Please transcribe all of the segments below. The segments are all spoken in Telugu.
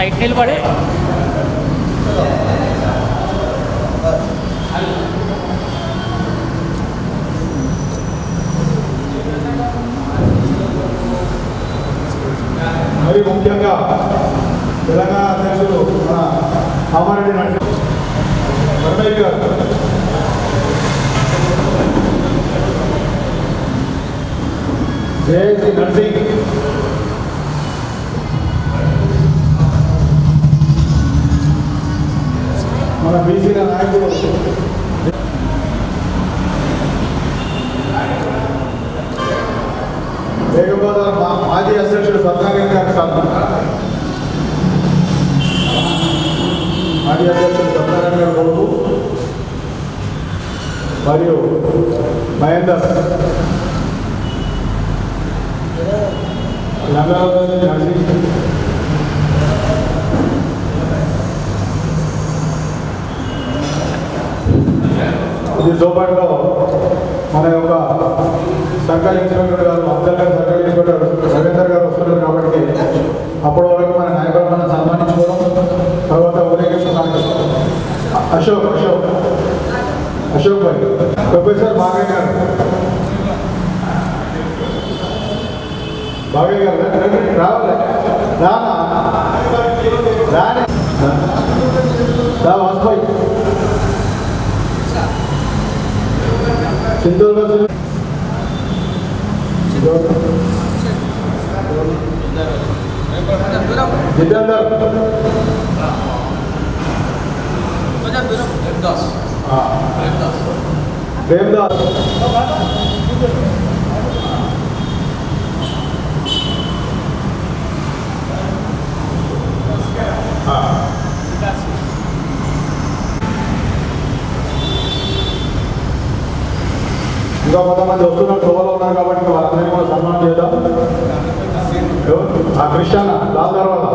రైట్ నిలబడి మరి ముఖ్యంగా తెలంగాణ అధ్యక్షుడు మన కామారెడ్డి నరసింహ గారు జేఏసీ నర్సింగ్ మన బీసీల నాయకుడు బేగంబాద్ మాజీ అధ్యక్షుడు సత్యనారాయణ గారు మాజీ అధ్యక్షుడు సత్యనారాయణ గారు కొడుకు మరియు మహేందర్ దీంతో పాటులో మన యొక్క సర్కారీ ఇన్స్పెక్టర్ గారు అబ్దుల్ గారు సర్కారీ ఇన్స్పెక్టర్ రవీందర్ గారు వస్తున్నారు కాబట్టి అప్పటి వరకు మన నాయకులు మనం సన్మానించుకోవడం తర్వాత ఊరేగింపు అశోక్ భాయ్ ప్రొఫెసర్ బాగయ్య గారు రావాలి వాజ్పేయి సింధూర్ జితేందర్ ప్రేమ్దాస్ ఇంకా కొంతమంది వస్తున్నారు శోభలో ఉన్నారు కాబట్టి వాళ్ళందరినీ కూడా సన్మానం చేద్దాం. ఆ క్రిస్టియన్ లాల్ దర్వాజా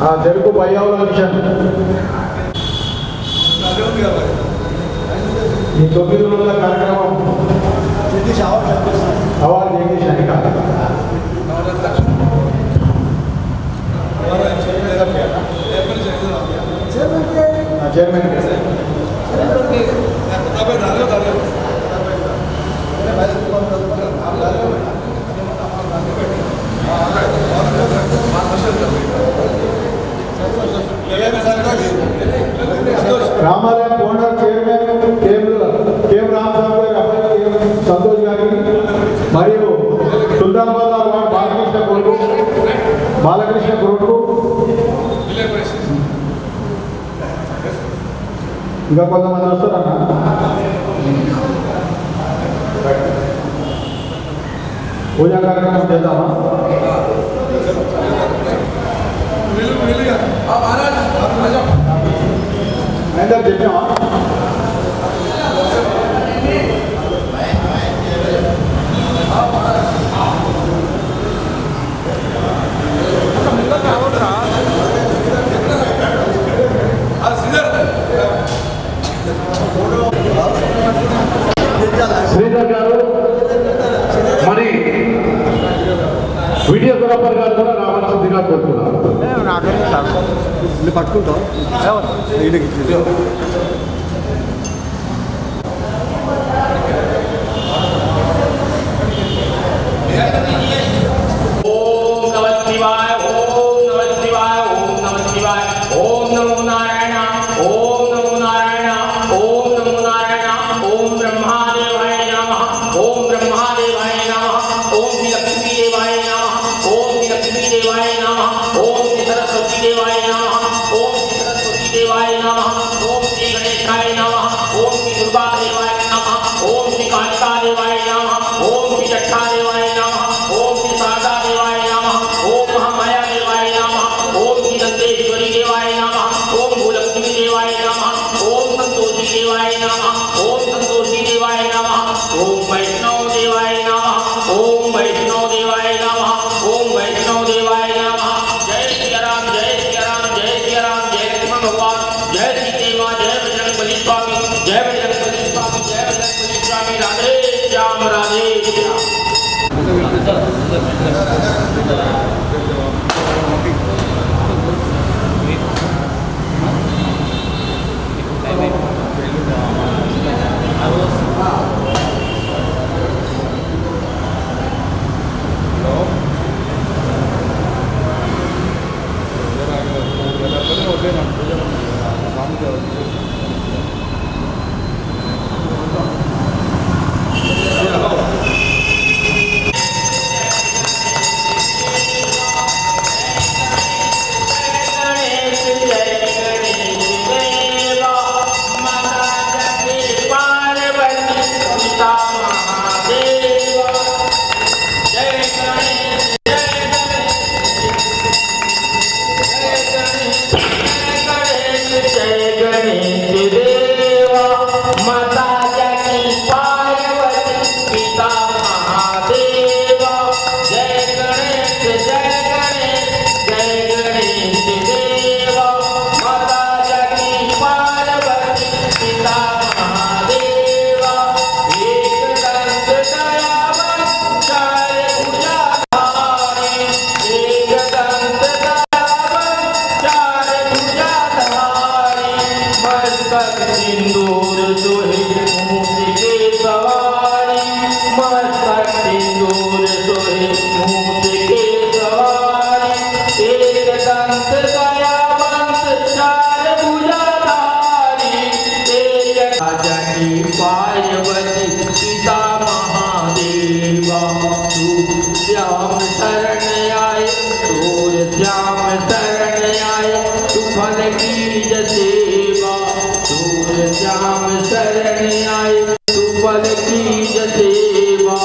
ఆ జరుగు పయ్యావుల మిషన్ ఈ 9 రోజుల కార్యక్రమం అవార్డు జగదీష్ అని కాదు చైర్మన్ రామాలయం ఓనర్ చైర్మన్ కేఎం రామస్వామి గారి అబ్బాయి సంతోష్ గారికి మరియు సుల్తానాబాద్ వార్డు బాలకృష్ణ కొడుకు ఇంకా కొంతమంది వస్తారన్న పూజా కార్యక్రమం చేద్దామా అయితే చెప్పామా శ్రీధర్ గారు మరి వీడియోగ్రాఫర్ గారు కూడా రావాల్సిందిగా కోరుతున్నారు. పట్టుకుంటాం सिंदूर सोहे मूस के सवारी मस्तक सिंदूर सोहे मूस के सवारी एक दंत दयावंत चार भुजाधारी एक राजनी पार्वती पिता महादेवा तू श्याम शरण आए तोर श्याम शरण आए तू फल की सेवा तोर श्याम शरण आए तू फल की सेवा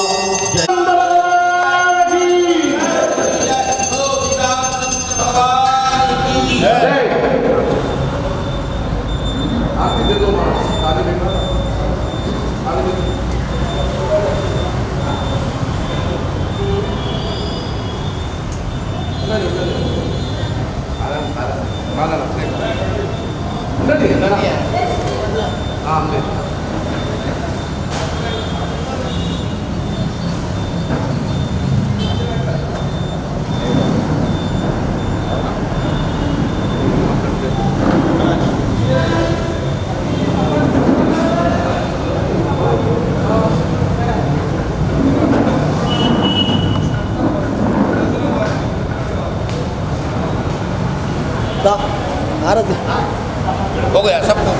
हो गया सबको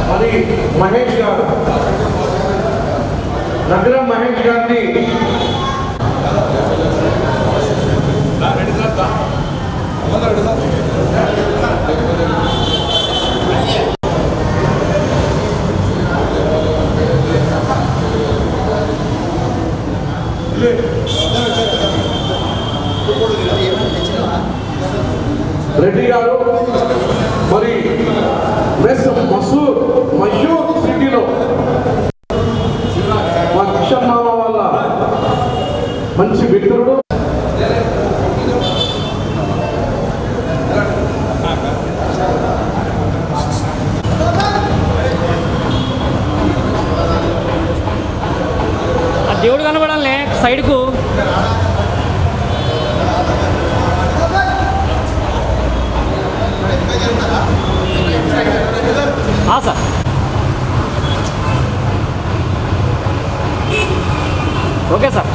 మరి మహేష్ గారు నగరం మహేష్ గారిని రెడ్డి గారు మరి మషూర్ సిటీలో మా కిషన్ మామ వాళ్ళ మంచి మిత్రుడు దేవుడు కనబడాలే సైడ్కు సార్ ఓకే సార్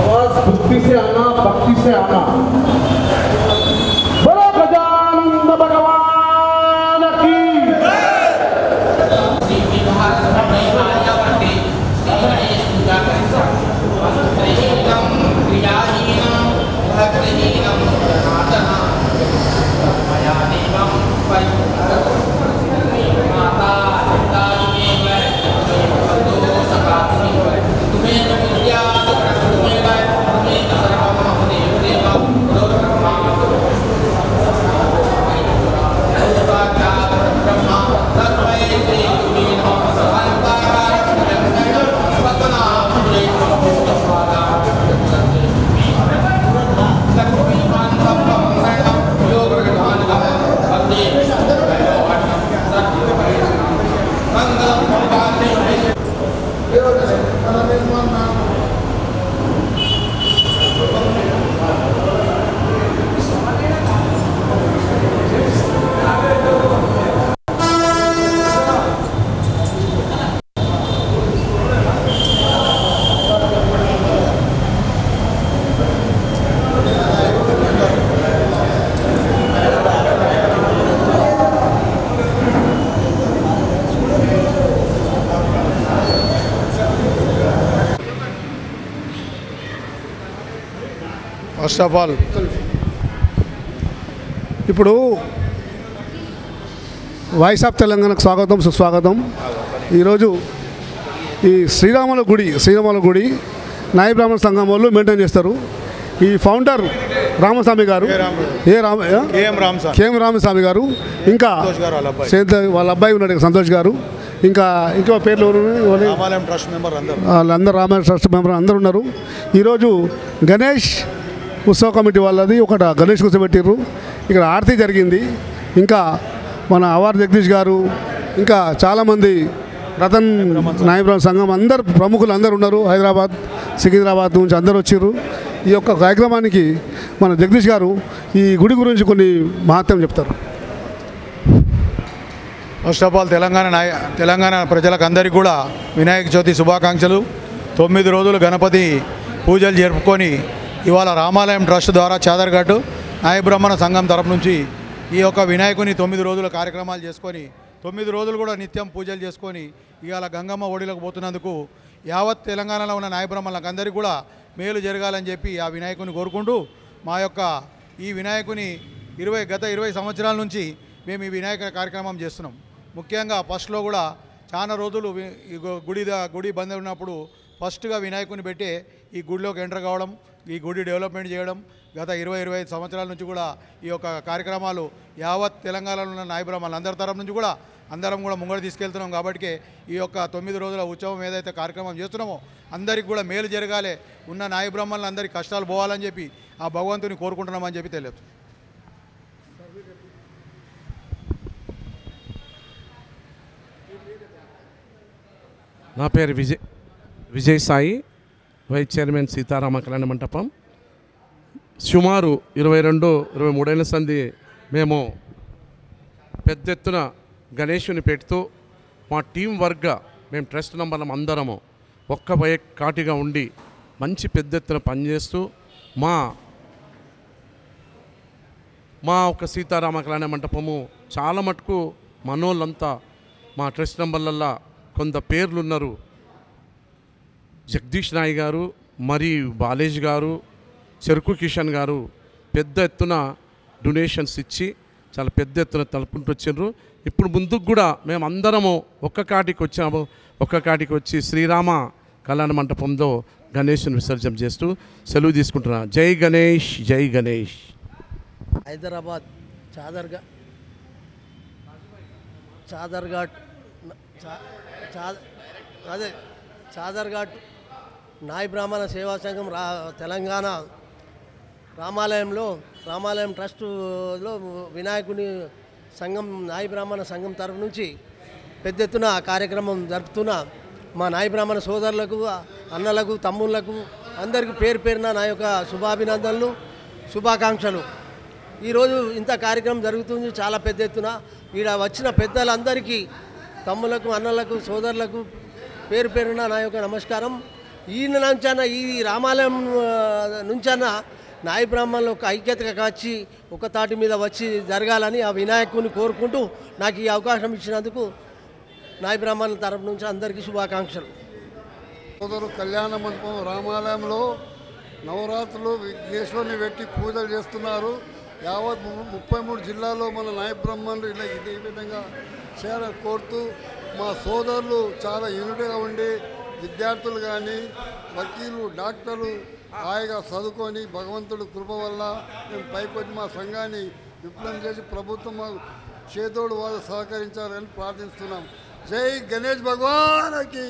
आवाज भक्ति से आना भक्ति से आना बोलो गजानंद भगवान की ఫస్ట్ ఆఫ్ ఆల్ ఇప్పుడు వాయిస్ ఆఫ్ తెలంగాణకు స్వాగతం సుస్వాగతం. ఈరోజు ఈ శ్రీరాముల గుడి నాయ బ్రాహ్మణ సంఘం వాళ్ళు మెయింటైన్ చేస్తారు. ఈ ఫౌండర్ రామస్వామి గారు కేఎం రామస్వామి గారు, ఇంకా వాళ్ళ అబ్బాయి ఉన్నాడు సంతోష్ గారు, ఇంకా పేర్లు వాళ్ళందరూ రామాలయం ట్రస్ట్ మెంబర్ అందరూ ఉన్నారు. ఈరోజు గణేష్ ఉత్సవ కమిటీ వాళ్ళది ఒకటి గణేష్ కూర్చోబెట్టారు. ఇక్కడ ఆరతి జరిగింది. ఇంకా మన అవార్ జగదీష్ గారు, ఇంకా చాలామంది రతన్ నాయ బ్రాహ్మణ సంఘం అందరు ప్రముఖులు అందరు ఉన్నారు. హైదరాబాద్ సికింద్రాబాద్ నుంచి అందరు వచ్చారు. ఈ యొక్క కార్యక్రమానికి మన జగదీష్ గారు ఈ గుడి గురించి కొన్ని మహత్యం చెప్తారు. ఫస్ట్ ఆఫ్ ఆల్ తెలంగాణ ప్రజలకు అందరికీ కూడా వినాయక చవితి శుభాకాంక్షలు. 9 రోజులు గణపతి పూజలు జరుపుకొని ఇవాళ రామాలయం ట్రస్ట్ ద్వారా చాదర్ఘాట్ నాయ బ్రాహ్మణ సంఘం తరపు నుంచి ఈ యొక్క వినాయకుని 9 రోజుల కార్యక్రమాలు చేసుకొని 9 రోజులు కూడా నిత్యం పూజలు చేసుకొని ఇవాళ గంగమ్మ ఒడిలోకి పోతున్నందుకు యావత్ తెలంగాణలో ఉన్న నాయ బ్రాహ్మణులకు అందరికీ కూడా మేలు జరగాలని చెప్పి ఆ వినాయకుని కోరుకుంటూ మా యొక్క ఈ వినాయకుని గత 20 సంవత్సరాల నుంచి మేము ఈ వినాయక కార్యక్రమం చేస్తున్నాం. ముఖ్యంగా ఫస్ట్లో కూడా చాలా రోజులు గుడి బంద్ ఉన్నప్పుడు ఫస్ట్గా వినాయకుని పెట్టి ఈ గుడిలోకి ఎంటర్ కావడం, ఈ గుడి డెవలప్మెంట్ చేయడం గత 20-25 సంవత్సరాల నుంచి కూడా ఈ యొక్క కార్యక్రమాలు యావత్ తెలంగాణలో ఉన్న నాయ బ్రాహ్మణులు అందరి తరఫు నుంచి కూడా అందరం కూడా ముంగడు తీసుకెళ్తున్నాం. కాబట్టి ఈ యొక్క 9 రోజుల ఉత్సవం ఏదైతే కార్యక్రమం చేస్తున్నామో అందరికీ కూడా మేలు జరగాలి, ఉన్న నాయ బ్రాహ్మణులు అందరికీ కష్టాలు పోవాలని చెప్పి ఆ భగవంతుని కోరుకుంటున్నామని చెప్పి తెలియదు. నా పేరు విజయ్ సాయి, వైస్ చైర్మన్ సీతారామ కళ్యాణ మంటపం. సుమారు 22-23 ఏళ్ళ సంది మేము పెద్ద ఎత్తున గణేషుని పెడుతూ మా టీం వర్క్గా మేము ట్రస్ట్ నంబర్లం అందరము ఒక్క కాటిగా ఉండి మంచి పెద్ద ఎత్తున పనిచేస్తూ మా ఒక సీతారామ కళ్యాణ మంటపము చాలా మటుకు మనోళ్ళంతా మా ట్రస్ట్ నంబర్లల్లో కొంత పేర్లు ఉన్నారు. జగదీష్ నాయ్ గారు, మరి బాలేజ్ గారు, చెరుకు కిషన్ గారు పెద్ద ఎత్తున డొనేషన్స్ ఇచ్చి చాలా పెద్ద ఎత్తున తలుపుకుంటూ వచ్చిండ్రు. ఇప్పుడు ముందుకు కూడా మేము అందరము ఒక్క కాటికి వచ్చి శ్రీరామ కళ్యాణ మంటపంలో గణేష్ని విసర్జన చేస్తూ సెలవు తీసుకుంటున్నాను. జై గణేష్, జై గణేష్. హైదరాబాద్ చాదర్ఘాట్ నాయ బ్రాహ్మణ సేవా సంఘం తెలంగాణ రామాలయం ట్రస్టులో వినాయకుని సంఘం నాయ బ్రాహ్మణ సంఘం తరఫు నుంచి పెద్ద ఎత్తున కార్యక్రమం జరుపుతున్న మా నాయ బ్రాహ్మణ సోదరులకు, అన్నలకు, తమ్ముళ్లకు అందరికీ పేరు పేరున నా యొక్క శుభాభినందనలు, శుభాకాంక్షలు. ఈరోజు ఇంత కార్యక్రమం జరుగుతుంది చాలా పెద్ద ఎత్తున. ఈడ వచ్చిన పెద్దలందరికీ, తమ్ములకు, అన్నలకు, సోదరులకు పేరు పేరున నా యొక్క నమస్కారం. ఈ రామాలయం నుంచన్న నాయ బ్రాహ్మణులు ఒక ఐక్యతగా వచ్చి ఒక తాటి మీద వచ్చి జరగాలని ఆ వినాయకుని కోరుకుంటూ నాకు ఈ అవకాశం ఇచ్చినందుకు నాయ బ్రాహ్మణుల తరపు నుంచి అందరికీ శుభాకాంక్షలు. సోదరు కళ్యాణ మండపం రామాలయంలో నవరాత్రులు విఘ్నేశ్వరుని పెట్టి పూజలు చేస్తున్నారు. యావత్ 33 జిల్లాల్లో మన నాయ బ్రాహ్మణులు ఇలా ఇదే విధంగా చేయాలని కోరుతూ మా సోదరులు చాలా యూనిట్గా ఉండి విద్యార్థులు కానీ వకీలు, డాక్టర్లు హాయిగా చదువుకొని భగవంతుడు కృప వల్ల మేము పైకొచ్చి మా సంఘాన్ని విప్లవం చేసి ప్రభుత్వం మాకు చేదోడు వాళ్ళు సహకరించాలని ప్రార్థిస్తున్నాం. జై గణేష్ భగవాన్కి.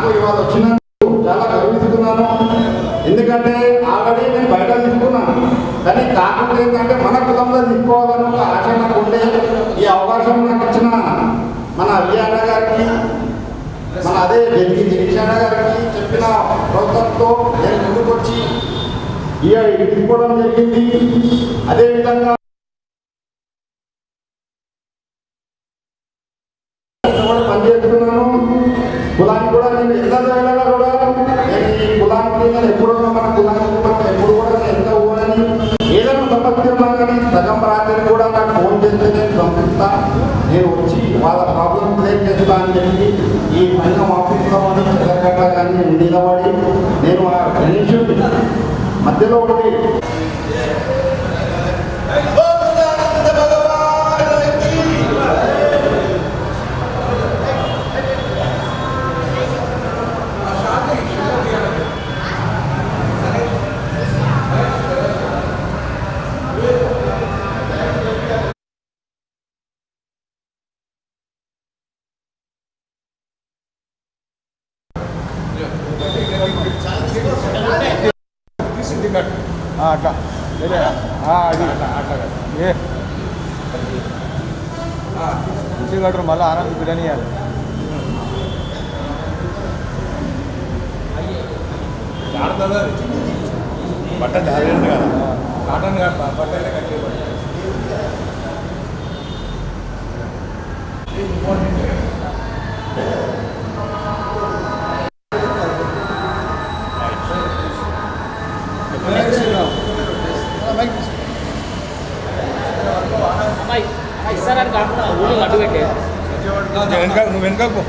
నాకు ఇవాళ వచ్చినందుకు చాలా గర్విస్తున్నాను. ఎందుకంటే ఆల్రెడీ నేను బయట తీసుకున్నాను, కానీ కాకుండా ఏంటంటే మన కులంలో తీసుకోవాలని ఒక ఆశ నాకు ఉండే ఈ అవకాశం నాకు ఇచ్చిన మన అన్న గారికి, మన అదే జగదీష్ గారికి చెప్పిన ప్రోత్సాహంతో నేను ముందుకొచ్చి ఇది తీసుకోవడం జరిగింది. అదేవిధంగా పనిచేస్తున్నాను. కులానికి కూడా నేను వెళ్ళగా కూడా నేను ఈ కులానికి నేను ఎప్పుడున్నా మన కులానికి ఎప్పుడు కూడా నేను ఎంత ఊరని ఏదైనా సమస్య ఉన్నా కానీ సగం రాత్రి కూడా నాకు ఫోన్ చేస్తే నేను పంపిస్తా, నేను వచ్చి వాళ్ళ ప్రాబ్లం క్లియర్ చేస్తా అని చెప్పి ఈ సంఘం ఆఫీస్లో చెదరగట్ట కానీ నిలబడి నేను ఆ గణేశుడి మధ్యలో ఉండి అట్లా అది ఏ రుచి కట్టరు మళ్ళీ ఆనంద్ బిర్యానీ ఇవ్వాలి. బట్ట జాగ్రత్త కదా కాటన్ కాదు బట్ట కట్టి నువ్వు వెనక పో.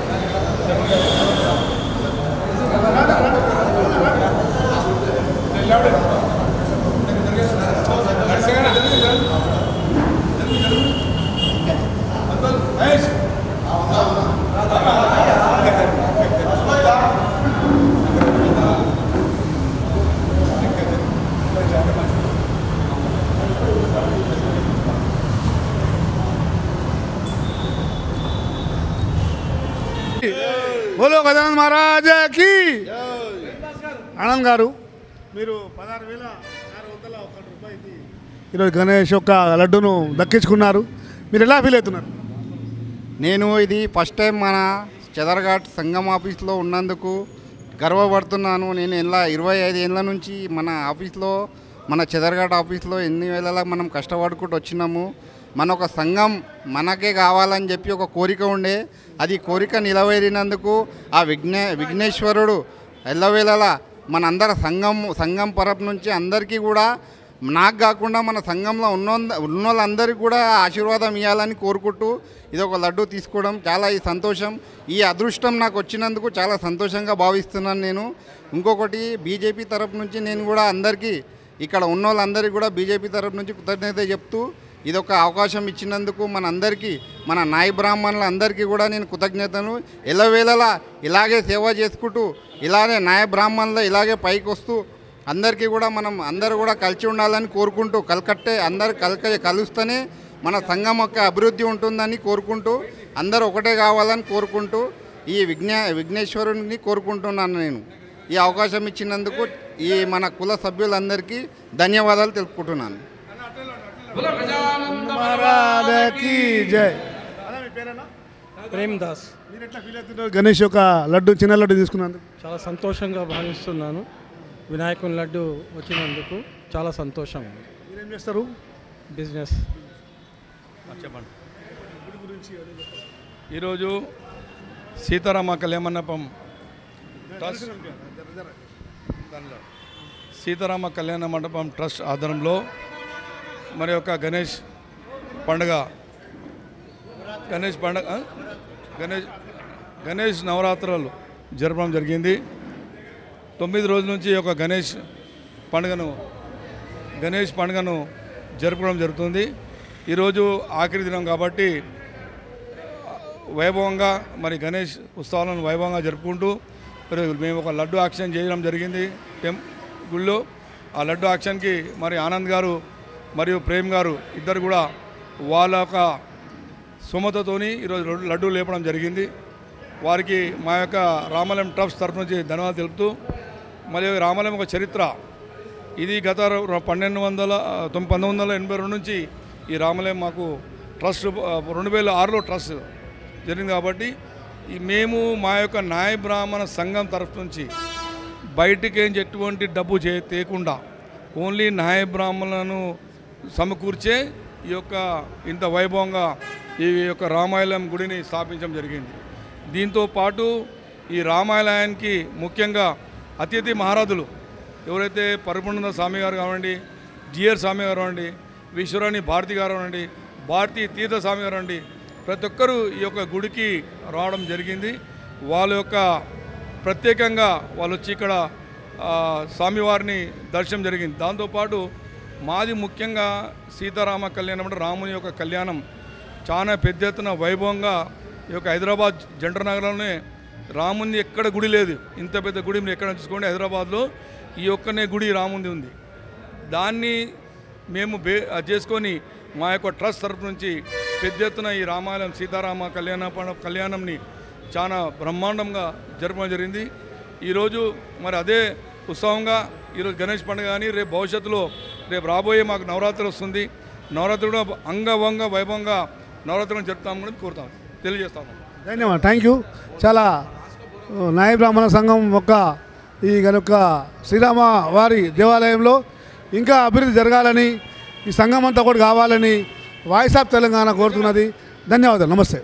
బోలో గజానన్ మహారాజకి. ఆనంద్ గారు, మీరు 16,601 రూపాయలకి ఈరోజు గణేష్ యొక్క లడ్డును దక్కించుకున్నారు. మీరు ఎలా ఫీల్ అవుతున్నారు? నేను ఇది ఫస్ట్ టైం మన చెదర్ఘాట్ సంఘం ఆఫీస్లో ఉన్నందుకు గర్వపడుతున్నాను. నేను ఇలా 25 ఏళ్ళ నుంచి మన ఆఫీస్లో, మన చెదర్ఘాట్ ఆఫీస్లో ఎన్ని వేళలా మనం కష్టపడుకుంటూ వచ్చినాము. మన ఒక సంఘం మనకే కావాలని చెప్పి ఒక కోరిక ఉండే, అది కోరిక నిలవేరినందుకు ఆ విఘ్నేశ్వరుడు ఎల్లవేళలా మన అందరి సంఘం తరపు నుంచి అందరికీ కూడా, నాకు కాకుండా మన సంఘంలో ఉన్న వాళ్ళందరికీ కూడా ఆశీర్వాదం ఇవ్వాలని కోరుకుంటూ ఇది ఒక లడ్డు తీసుకోవడం చాలా సంతోషం. ఈ అదృష్టం నాకు వచ్చినందుకు చాలా సంతోషంగా భావిస్తున్నాను నేను. ఇంకొకటి బీజేపీ తరపు నుంచి నేను కూడా అందరికీ, ఇక్కడ ఉన్న వాళ్ళందరికీ కూడా బీజేపీ తరపు నుంచి కృతజ్ఞత చెప్తూ ఇదొక అవకాశం ఇచ్చినందుకు మనందరికీ, మన నాయ బ్రాహ్మణులందరికీ కూడా నేను కృతజ్ఞతను. ఎల్లవేళలా ఇలాగే సేవ చేసుకుంటూ ఇలాగే నాయ బ్రాహ్మణులు ఇలాగే పైకి వస్తూ అందరికీ కూడా మనం అందరూ కూడా కలిసి ఉండాలని కోరుకుంటూ, అందరు కలుస్తేనే మన సంఘం యొక్క అభివృద్ధి ఉంటుందని కోరుకుంటూ, అందరూ ఒకటే కావాలని కోరుకుంటూ ఈ విఘ్నేశ్వరుని కోరుకుంటున్నాను నేను. ఈ అవకాశం ఇచ్చినందుకు ఈ మన కుల సభ్యులందరికీ ధన్యవాదాలు తెలుపుకుంటున్నాను. ప్రేమ్దాస్. మీరు ఎట్లా ఫీల్ అవుతున్నారు గణేష్ యొక్క లడ్డు, చిన్న లడ్డు తీసుకున్నందుకు? చాలా సంతోషంగా భావిస్తున్నాను. వినాయకుని లడ్డు వచ్చినందుకు చాలా సంతోషం. మీరేం చేస్తారు? బిజినెస్. చెప్పండి. ఈరోజు సీతారామ కళ్యాణ మండపం సీతారామ కళ్యాణ మండపం ట్రస్ట్ ఆధ్వర్యంలో మరి యొక్క గణేష్ నవరాత్రులు జరపడం జరిగింది. 9 రోజుల నుంచి ఒక గణేష్ పండుగను జరుపుకోవడం జరుగుతుంది. ఈరోజు ఆఖరి దినం కాబట్టి వైభవంగా మరి గణేష్ ఉత్సవాలను వైభవంగా జరుపుకుంటూ మరి మేము ఒక లడ్డు యాక్షన్ చేయడం జరిగింది గుళ్ళో. ఆ లడ్డు యాక్షన్కి మరి ఆనంద్ గారు మరియు ప్రేమ్ గారు ఇద్దరు కూడా వాళ్ళ యొక్క సుమతతోని ఈరోజు లడ్డు లేపడం జరిగింది. వారికి మా యొక్క రామాలయం ట్రస్ట్ తరఫు నుంచి ధన్యవాదాలు తెలుపుతూ, మరియు రామాలయం ఒక చరిత్ర ఇది. గత 1982 నుంచి ఈ రామాలయం మాకు ట్రస్ట్ 2006లో ట్రస్ట్ జరిగింది. కాబట్టి మేము మా యొక్క నాయ బ్రాహ్మణ సంఘం తరఫు నుంచి బయటికి ఎటువంటి డబ్బు తేకుండా ఓన్లీ నాయ బ్రాహ్మణులను సమకూర్చే ఈ యొక్క ఇంత వైభవంగా ఈ యొక్క రామాలయం గుడిని స్థాపించడం జరిగింది. దీంతో పాటు ఈ రామాలయానికి ముఖ్యంగా అతిథి మహారాజులు ఎవరైతే పరిపూర్ణ స్వామి గారు కానివ్వండి, జిఆర్ స్వామి గారు కానివ్వండి, విశ్వరాణి భారతి గారు కానివ్వండి, భారతీ తీర్థ స్వామి గారు కానివ్వండి, ప్రతి ఒక్కరూ ఈ యొక్క గుడికి రావడం జరిగింది. వాళ్ళ యొక్క ప్రత్యేకంగా వాళ్ళు వచ్చి ఇక్కడ స్వామివారిని దర్శనం జరిగింది. దాంతోపాటు మాది ముఖ్యంగా సీతారామ కళ్యాణం అంటే రాముని యొక్క కళ్యాణం చాలా పెద్ద ఎత్తున వైభవంగా ఈ యొక్క హైదరాబాద్ జంటర్ నగరంలోనే రాముని ఎక్కడ గుడి లేదు. ఇంత పెద్ద గుడి మీరు ఎక్కడ చూసుకోండి, హైదరాబాద్లో ఈ ఒక్కనే గుడి రాముంది ఉంది. దాన్ని మేము చేసుకొని మా యొక్క ట్రస్ట్ తరఫు నుంచి పెద్ద ఎత్తున ఈ రామాలయం సీతారామ కళ్యాణంని చాలా బ్రహ్మాండంగా జరపడం జరిగింది. ఈరోజు మరి అదే ఉత్సవంగా ఈరోజు గణేష్ పండుగ కానీ రేపు భవిష్యత్తులో రేపు రాబోయే మాకు నవరాత్రి వస్తుంది. నవరాత్రి కూడా అంగవంగ వైభవంగా నవరాత్రులను జరుపుతామని కోరుతాం, తెలియజేస్తాము. ధన్యవాదాలు, థ్యాంక్ యూ. చాలా నాయ బ్రాహ్మణ సంఘం యొక్క ఈ కనుక శ్రీరామ వారి దేవాలయంలో ఇంకా అభివృద్ధి జరగాలని, ఈ సంఘం అంతా కూడా కావాలని వాయిస్ ఆఫ్ తెలంగాణ కోరుతున్నది. ధన్యవాదాలు, నమస్తే.